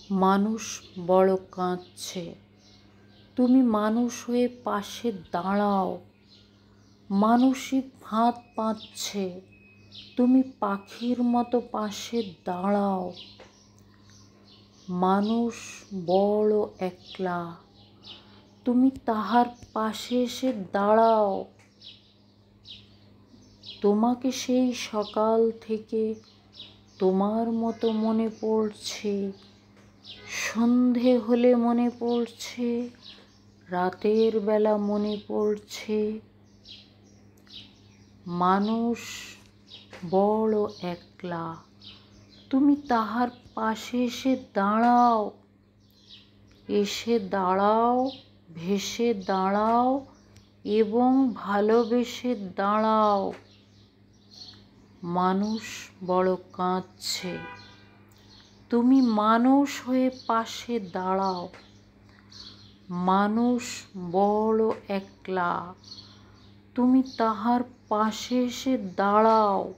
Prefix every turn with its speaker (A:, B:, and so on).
A: মানুষ বড় কাঁদছে, তুমি মানুষ হয়ে পাশে দাঁড়াও। মানসিক ভাঁত পাচ্ছে, তুমি পাখির মতো পাশে দাঁড়াও। মানুষ বড় একলা, তুমি তাহার পাশে এসে দাঁড়াও। তোমাকে সেই সকাল থেকে তোমার মতো মনে পড়ছে, সন্ধে হলে মনে পড়ছে, রাতের বেলা মনে পড়ছে। মানুষ বড় একলা, তুমি তাহার পাশে এসে দাঁড়াও। এসে দাঁড়াও, ভেসে দাঁড়াও এবং ভালোবেসে দাঁড়াও। মানুষ বড় কাঁদছে, তুমি মানুষ হয়ে পাশে দাঁড়াও। মানুষ বড় একলা, তুমি তাহার পাশে এসে দাঁড়াও।